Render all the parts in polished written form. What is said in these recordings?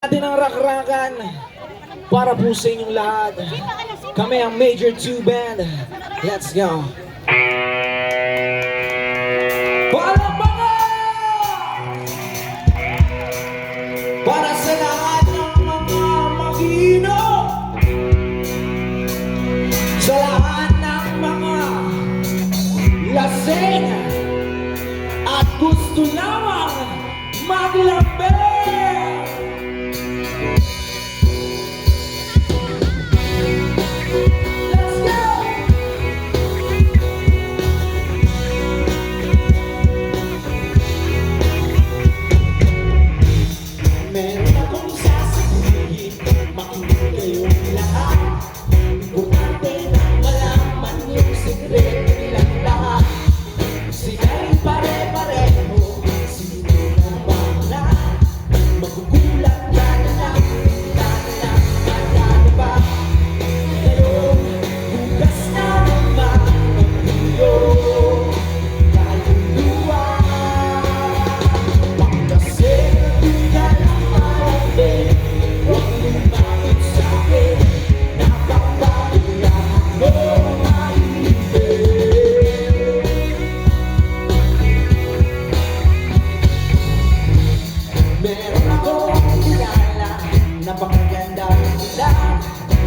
Natin ang rakrakan para po sa inyong lahat. Kami ang Major 2 Band. Let's go! Palakpakan! Para sa lahat ng mga mahino, sa lahat ng mga lasing at gusto lamang maglambing. Napakaganda nila,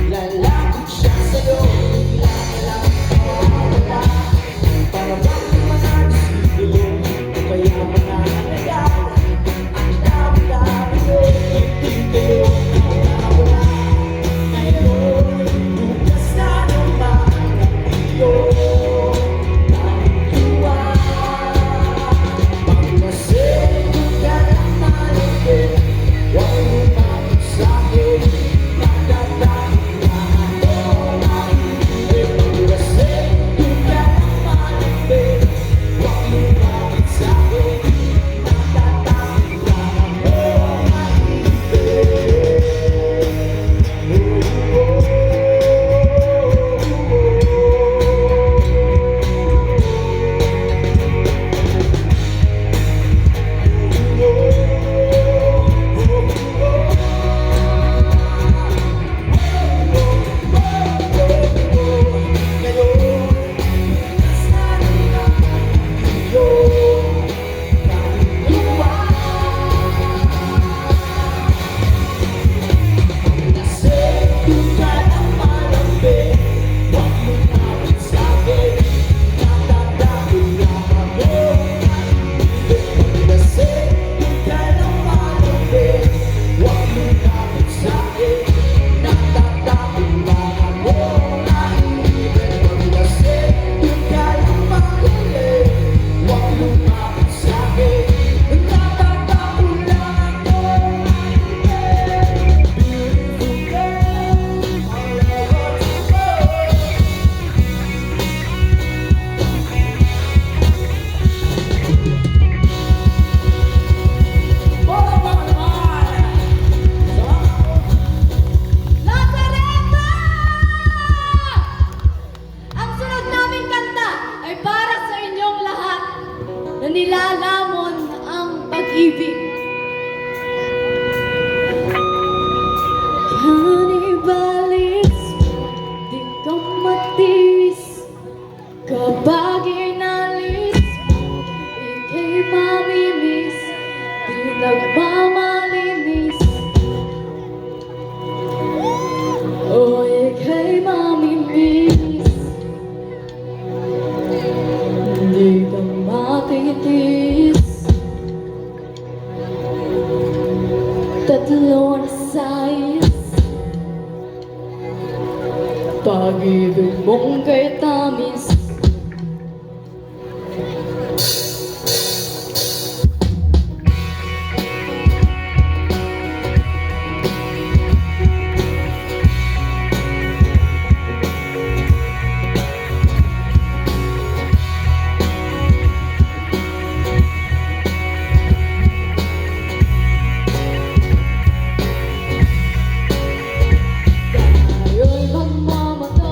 lalapit siya sa'yo, bigla na lang mawawala. Para bang manasilo, o kaya mananagal, ang dami-dami ko, tingin kayo nawawala. Ngayon, bukas na naman ang iyo, tayong tuwa. Pagmasig ka ng malapit, huwag mo sa'kin, nagdadaan na ako ay ipaglasing kung ka ng malapit. Huwag lumapit sa'kin, nagdadaan na ako ay nilalamon ang pag-ibig. Kanibalis, di ka matis, kapag inalis, ika'y mamimiss, di nagmamalinis. O ika'y mamimiss, di ka matitis. Tatlo na size, pag-ibig mong kay tamis. Tayo'y magmamata,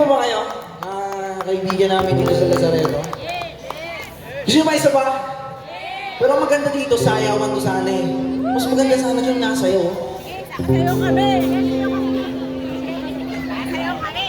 pa ba kayo? Kaibigan namin dito sa Lazareto. Gusto nyo ba isa pa? Pero ang maganda dito, sayawan ko sana eh. Mas maganda sana yung nasayaw. Sasayaw kami. Sasayaw kami.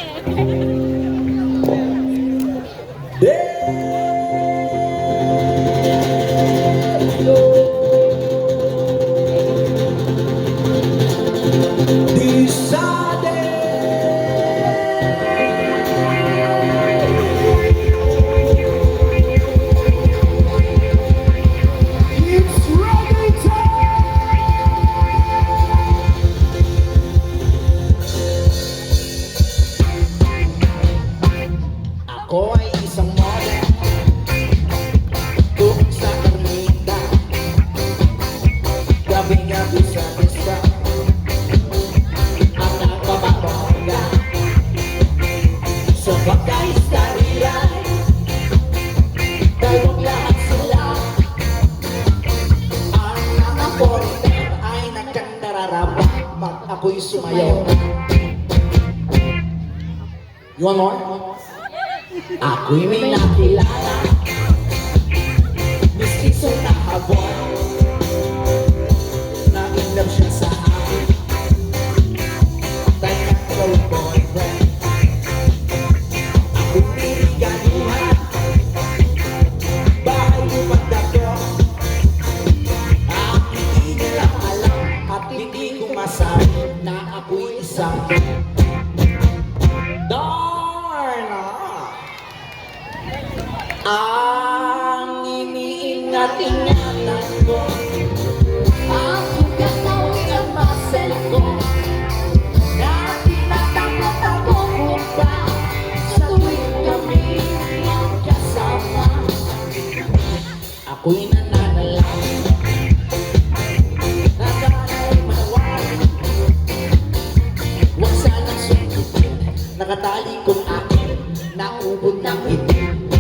Ako ay isang model doon sa Ermita, gabi-gabi sa pista ang nagpapabongga sa pagkaistariyay. Dalawang lahat sila ang nakaporter ay nagkandararapa pag ako'y sumayaw. You want more? Ako'y may nakilala, mistiso na habon, na-inlove siya sa akin, tayo na boyfriend. Ako'y pinigaluhan, bahay lumad ako, hindi nila alam at hindi ko masabi na ako'y isang ang iniingat-ingatan ko, ang katawin ang masel ko, na tinatakot ko pa sa tuwing kami magkasama. Ako'y nananalangin na sana'y manawagan, huwag sanang sundutin, nakatali kong akin, naubod ng itim.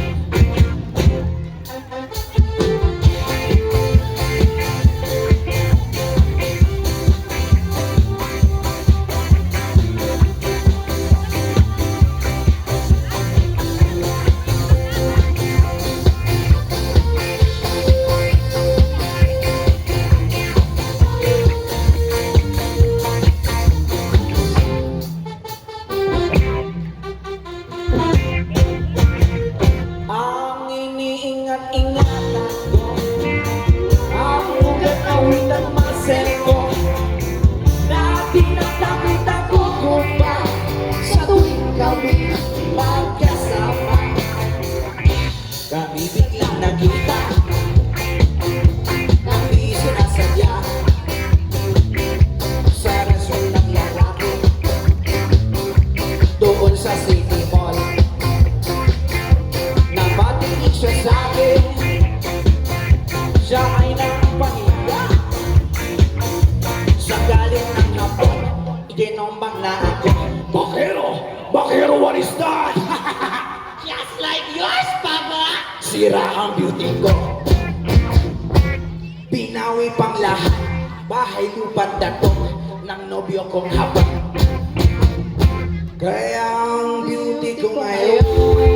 Ang iniingat-ingatan ko, ang ugat-awit ang masel ko, na tinatakot-takot ko pa sa tuwing kami magkasama. Kami biglang nakita, na di sinasadya, sa rasyon ng lalaki, doon sa City Mall. Napatingin siya sa akin, siya ay nakapahiya. Sa galing ng hapon, iginombang na ako. Bakero! Bakero, what is that? Just like yours, Papa! Sira ang beauty ko. Pinawi pang lahat, bahay lupa't datong ng nobyo kong habang. Kaya ang beauty ko ngayon